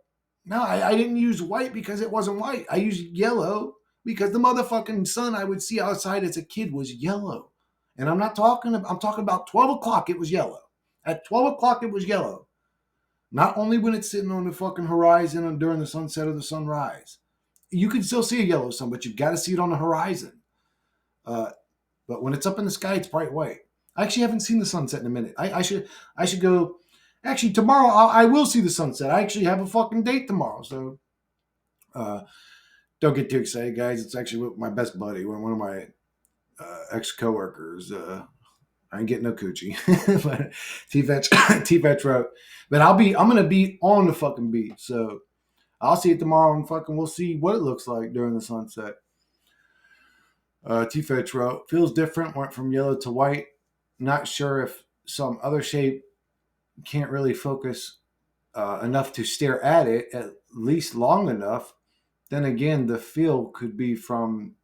no, I didn't use white because it wasn't white. I used yellow because the motherfucking sun I would see outside as a kid was yellow. And I'm talking about 12 o'clock, it was yellow. At 12 o'clock, it was yellow. Not only when it's sitting on the fucking horizon and during the sunset or the sunrise. You can still see a yellow sun, but you've got to see it on the horizon. Uh, but when it's up in the sky, it's bright white. I actually haven't seen the sunset in a minute. I should go. Actually, tomorrow I will see the sunset. I actually have a fucking date tomorrow, so uh, don't get too excited, guys. It's actually with my best buddy, one of my ex coworkers. I ain't getting no coochie, but T-Fetch wrote. But I'm gonna be on the fucking beach, so I'll see it tomorrow, and fucking we'll see what it looks like during the sunset. T-Fetch wrote, feels different. Went from yellow to white. Not sure if some other shape can't really focus enough to stare at it at least long enough. Then again, the feel could be from.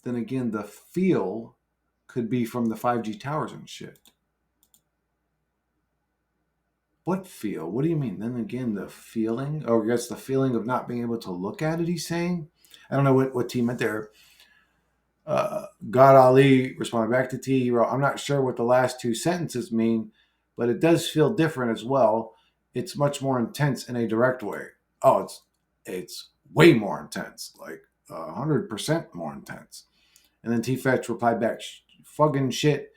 Then again, the feel could be from the 5G towers and shit. What feel? What do you mean? Then again, the feeling? Oh, I guess the feeling of not being able to look at it, he's saying? I don't know what T meant there. God Ali responded back to T. He wrote, I'm not sure what the last two sentences mean, but it does feel different as well. It's much more intense in a direct way. Oh, it's way more intense, like 100% more intense. And then T Fetch replied back, fucking shit,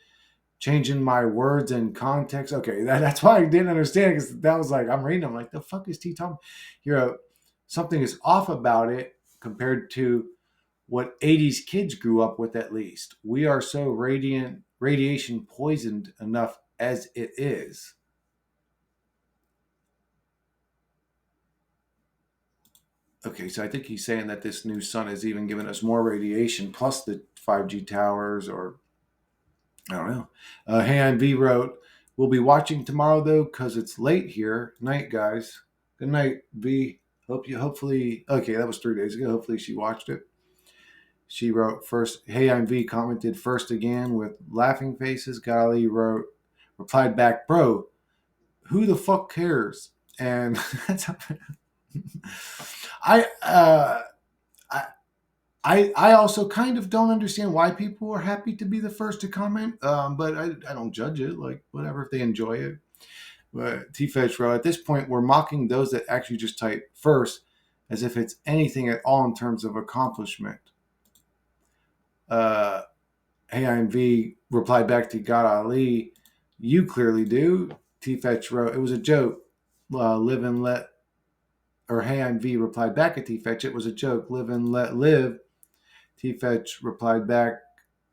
changing my words and context. Okay, that's why I didn't understand, because that was like, I'm reading, I'm like, the fuck is T talking? Here, something is off about it compared to what 80s kids grew up with, at least. We are so radiation poisoned enough as it is. Okay, so I think he's saying that this new sun is even giving us more radiation plus the 5G towers, or I don't know. Han V wrote, we'll be watching tomorrow though, because it's late here. Night, guys. Good night, V. Hopefully, okay, that was 3 days ago. Hopefully she watched it. She wrote first, hey, I'm V, commented first again with laughing faces. Golly wrote, replied back, bro, who the fuck cares? And that's I, uh, I, I also kind of don't understand why people are happy to be the first to comment, but I don't judge it. Like, whatever, if they enjoy it. But T-Fetch wrote, at this point, we're mocking those that actually just type first as if it's anything at all in terms of accomplishment. Uh, Hey, I'm V replied back to God Ali, you clearly do. T-Fetch wrote, it was a joke. Live and let, or Hey, I'm V replied back at T-Fetch, it was a joke. Live and let live. T-Fetch replied back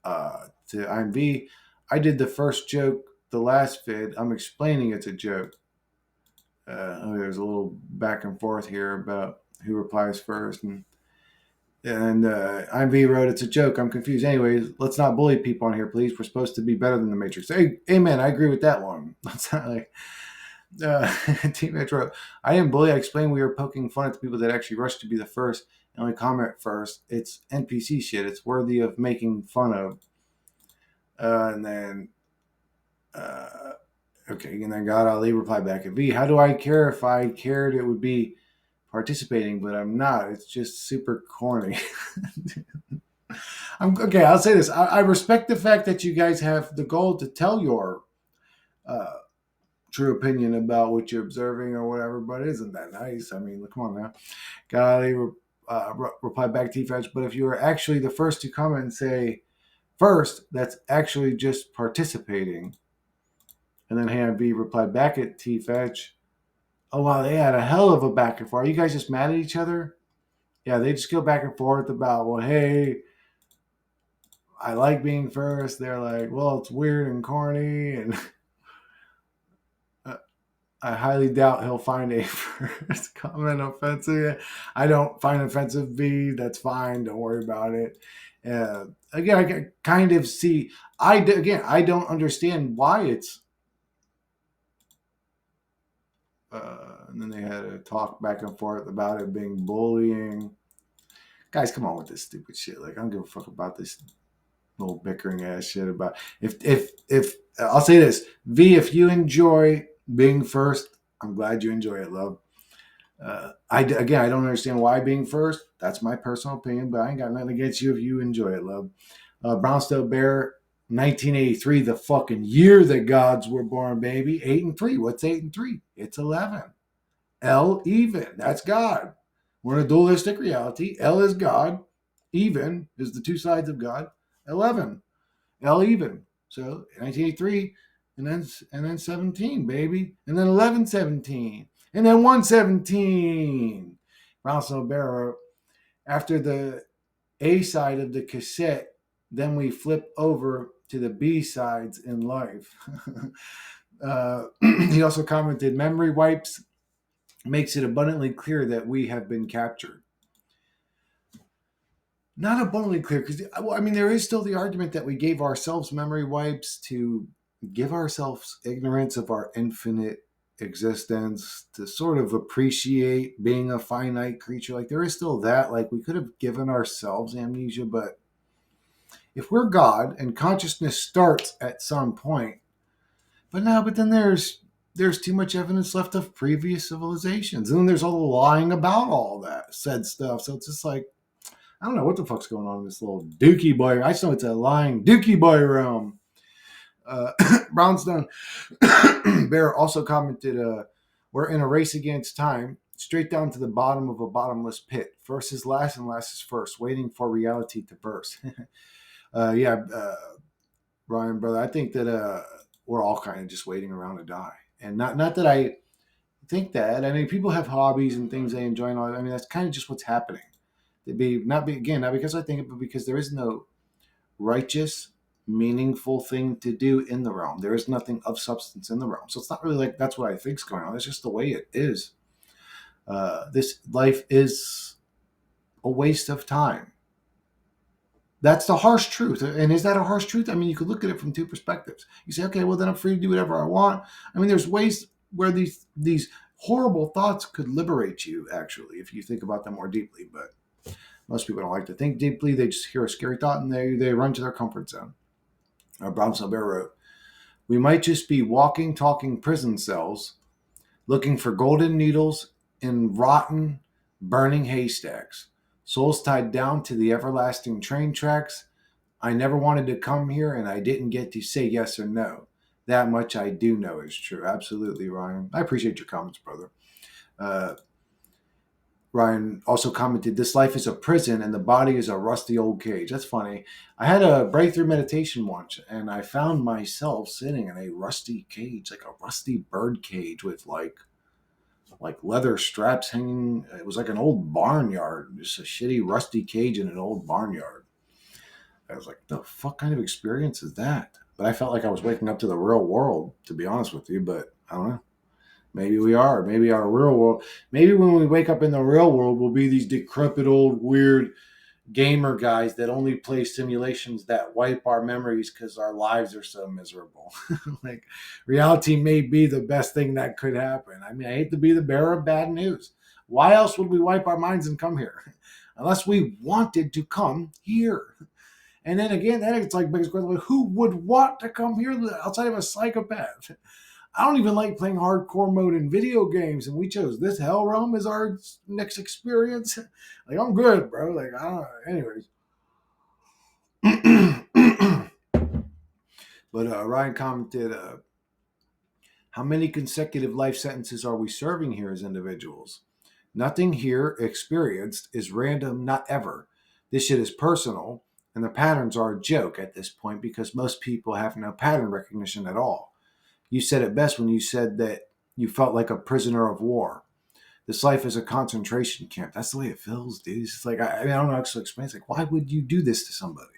to I'm V, I did the first joke, the last vid. I'm explaining it's a joke. There's a little back and forth here about who replies first. And IMV wrote, it's a joke. I'm confused. Anyways, let's not bully people on here, please. We're supposed to be better than the Matrix. Hey, amen. I agree with that one. That's not like Teammate wrote, I didn't bully. I explained we were poking fun at the people that actually rushed to be the first and only comment first. It's NPC shit. It's worthy of making fun of. And then, okay. And then God Ali replied back at V, how do I care? If I cared, it would be participating, but I'm not. It's just super corny. Okay. I'll say this. I respect the fact that you guys have the goal to tell your uh, true opinion about what you're observing or whatever, but isn't that nice? I mean, come on now. Golly, reply back to T-Fetch, but if you are actually the first to comment and say first, that's actually just participating. And then Hannah B replied back at T-Fetch, oh, wow, they had a hell of a back and forth. Are you guys just mad at each other? Yeah, they just go back and forth about, well, hey, I like being first. They're like, well, it's weird and corny. And I highly doubt he'll find a first comment offensive. I don't find offensive V. That's fine. Don't worry about it. Again, I can kind of see. Again, I don't understand why it's. And then they had a talk back and forth about it being bullying. Guys, come on with this stupid shit. Like, I don't give a fuck about this little bickering ass shit about if I'll say this, V, if you enjoy being first, I'm glad you enjoy it, love. I don't understand why being first. That's my personal opinion, but I ain't got nothing against you if you enjoy it, love. Brownstone Bear, 1983, the fucking year that gods were born, baby. 8 and 3. What's 8 and 3? It's 11. L even. That's God. We're in a dualistic reality. L is God. Even is the two sides of God. 11. L even. So 1983, and then 17, baby. And then 11, 17. And then 117. Brownstone Bear, after the A side of the cassette, then we flip over to the B sides in life. He also commented, memory wipes makes it abundantly clear that we have been captured. Not abundantly clear, because there is still the argument that we gave ourselves memory wipes to give ourselves ignorance of our infinite existence, to sort of appreciate being a finite creature. Like, there is still that. Like, we could have given ourselves amnesia, but if we're God and consciousness starts at some point, but then there's too much evidence left of previous civilizations, and then there's all the lying about all that said stuff. So it's just like, I don't know what the fuck's going on in this little dookie boy. I just know it's a lying dookie boy realm. Brownstone Bear also commented, we're in a race against time, straight down to the bottom of a bottomless pit. First is last and last is first, waiting for reality to burst. Ryan, brother, I think that we're all kind of just waiting around to die. And not that I think that. I mean, people have hobbies and things they enjoy and all that. I mean, that's kind of just what's happening. Not because I think it, but because there is no righteous, meaningful thing to do in the realm. There is nothing of substance in the realm. So it's not really like that's what I think's going on. It's just the way it is. This life is a waste of time. That's the harsh truth. And is that a harsh truth? I mean, you could look at it from two perspectives. You say, okay, well, then I'm free to do whatever I want. I mean, there's ways where these horrible thoughts could liberate you, actually, if you think about them more deeply. But most people don't like to think deeply. They just hear a scary thought and they run to their comfort zone. Brownstone Bear wrote, we might just be walking, talking prison cells, looking for golden needles in rotten, burning haystacks, souls tied down to the everlasting train tracks. I never wanted to come here, and I didn't get to say yes or no. That much I do know is true. Absolutely, Ryan. I appreciate your comments, brother. Ryan also commented, this life is a prison and the body is a rusty old cage. That's funny. I had a breakthrough meditation once, and I found myself sitting in a rusty cage, like a rusty bird cage with like leather straps hanging. It was like an old barnyard, just a shitty rusty cage in an old barnyard. I was like, the fuck kind of experience is that? But I felt like I was waking up to the real world, to be honest with you. But I don't know. Maybe we are. Maybe our real world. Maybe when we wake up in the real world, we'll be these decrepit old weird gamer guys that only play simulations that wipe our memories because our lives are so miserable. Like, reality may be the best thing that could happen. I mean, I hate to be the bearer of bad news. Why else would we wipe our minds and come here? Unless we wanted to come here. And then again, that it's like biggest question: who would want to come here outside of a psychopath? I don't even like playing hardcore mode in video games, and we chose this hell realm as our next experience. Like, I'm good, bro. Like, I don't know. Anyways. But Ryan commented, how many consecutive life sentences are we serving here as individuals? Nothing here experienced is random, not ever. This shit is personal, and the patterns are a joke at this point because most people have no pattern recognition at all. You said it best when you said that you felt like a prisoner of war. This life is a concentration camp. That's the way it feels, dude. It's like, I don't know how to explain. It's like, why would you do this to somebody?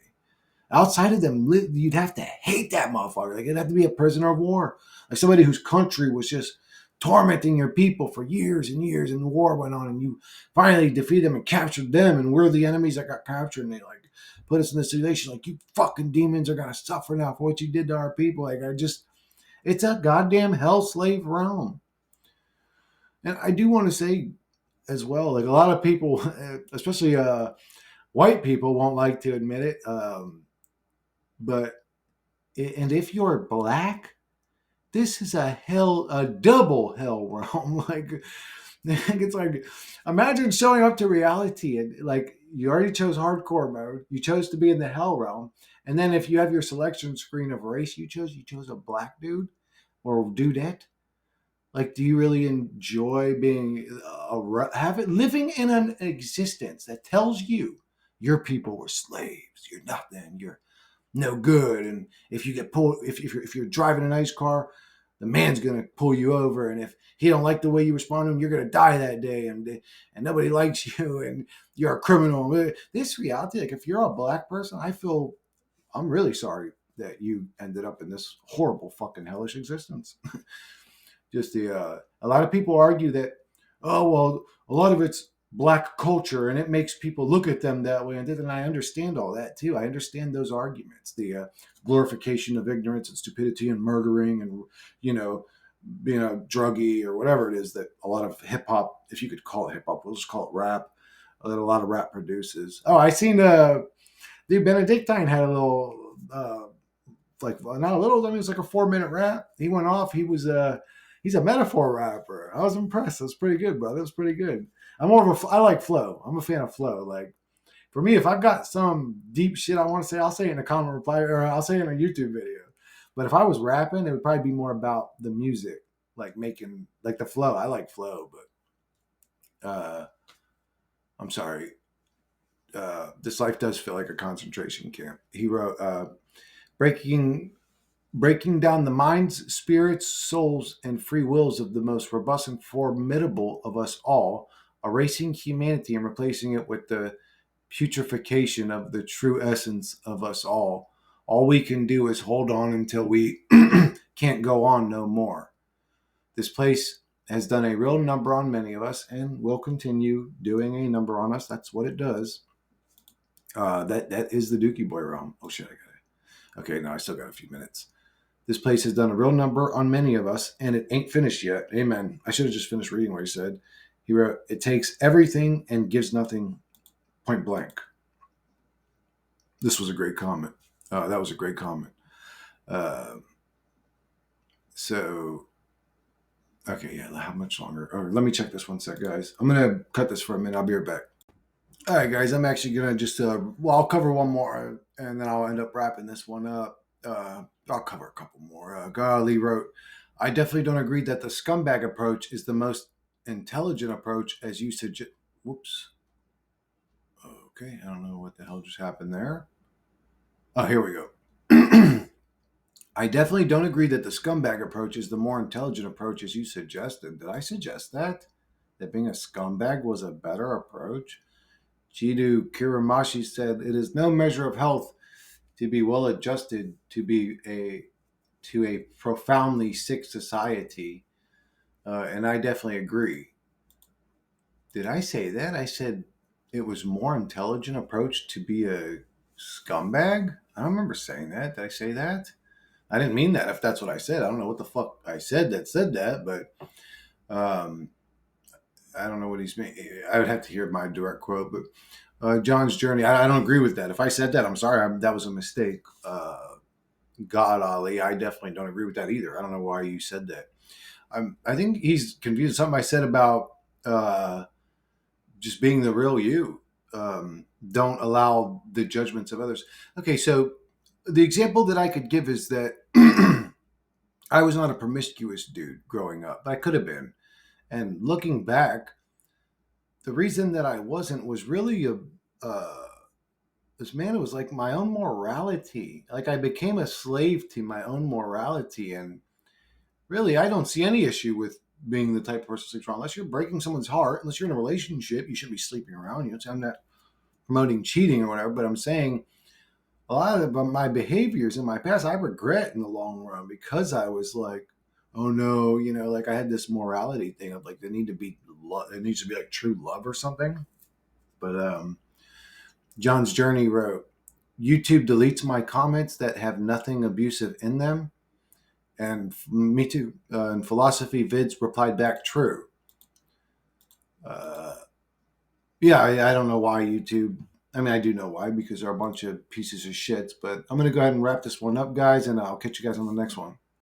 Outside of them, you'd have to hate that motherfucker. Like, it'd have to be a prisoner of war. Like somebody whose country was just tormenting your people for years and years, and the war went on, and you finally defeated them and captured them, and we're the enemies that got captured, and they like put us in this situation, like, you fucking demons are gonna suffer now for what you did to our people. Like, it's a goddamn hell slave realm. And I do want to say as well, like, a lot of people, especially white people, won't like to admit it, but and if you're black, this is a double hell realm. Like, it's like, imagine showing up to reality and, like, you already chose hardcore mode, you chose to be in the hell realm, and then if you have your selection screen of race you chose a black dude or dudette. Like, do you really enjoy being living in an existence that tells you your people were slaves, you're nothing, you're no good, and if you get pulled, if you're driving a nice car, the man's gonna pull you over, and if he don't like the way you respond to him, you're gonna die that day, and nobody likes you, and you're a criminal. This reality, like, if you're a black person, I'm really sorry that you ended up in this horrible fucking hellish existence. Just a lot of people argue that, oh well, a lot of it's black culture and it makes people look at them that way, and I understand all that too. I understand those arguments, the glorification of ignorance and stupidity and murdering and, you know, being a druggie or whatever it is that a lot of hip hop, if you could call it hip hop, we'll just call it rap, that a lot of rap produces. Oh, I seen the Benedictine had a little like, not a little, I mean, it's like a 4-minute rap. He went off. He's a metaphor rapper. I was impressed. It was pretty good, brother. It was pretty good. I like flow. I'm a fan of flow. Like, for me, if I've got some deep shit I want to say, I'll say it in a comment reply, or I'll say it in a YouTube video. But if I was rapping, it would probably be more about the music, like making, like, the flow. I like flow, but I'm sorry. This life does feel like a concentration camp. He wrote, breaking down the minds, spirits, souls, and free wills of the most robust and formidable of us all, erasing humanity and replacing it with the putrefaction of the true essence of us all. All we can do is hold on until we can't go on no more. This place has done a real number on many of us and will continue doing a number on us. That's what it does. That is the Dookie Boy realm. Oh shit, I got it. Okay, now I still got a few minutes. This place has done a real number on many of us, and it ain't finished yet. Amen. I should have just finished reading what he said. He wrote, it takes everything and gives nothing, point blank. This was a great comment. That was a great comment. So, okay, yeah, how much longer? Let me check this one sec, guys. I'm going to cut this for a minute. I'll be right back. All right, guys, I'm actually going to just, I'll cover one more, and then I'll end up wrapping this one up. I'll cover a couple more. Garley wrote, I definitely don't agree that the scumbag approach is the most intelligent approach, as you suggest. Whoops. Okay, I don't know what the hell just happened there. Oh, here we go. I definitely don't agree that the scumbag approach is the more intelligent approach, as you suggested. Did I suggest that? That being a scumbag was a better approach? Jiddu Kiramashi said, it is no measure of health to be well adjusted to a profoundly sick society, and I definitely agree. Did I say that? I said it was more intelligent approach to be a scumbag. I don't remember saying that. Did I say that? I didn't mean that. If that's what I said, I don't know what the fuck I said that, but I don't know what he's mean. I would have to hear my direct quote, but John's journey. I don't agree with that. If I said that, I'm sorry. That was a mistake. God, Ali, I definitely don't agree with that either. I don't know why you said that. I think he's confused. Something I said about just being the real you. Don't allow the judgments of others. Okay, so the example that I could give is that I was not a promiscuous dude growing up. I could have been. And looking back, the reason that I wasn't was really it was like my own morality. Like, I became a slave to my own morality. And really, I don't see any issue with being the type of person who sleeps around. Unless you're breaking someone's heart, unless you're in a relationship, you shouldn't be sleeping around. You know, so I'm not promoting cheating or whatever, but I'm saying a lot of my behaviors in my past, I regret in the long run, because I was like, oh no, like I had this morality thing of like, it needs to be like true love or something. But John's Journey wrote, YouTube deletes my comments that have nothing abusive in them. And me too. And Philosophy Vids replied back, true. Uh, yeah, I don't know why YouTube. I mean, I do know why, because they're a bunch of pieces of shit. But I'm going to go ahead and wrap this one up, guys, and I'll catch you guys on the next one.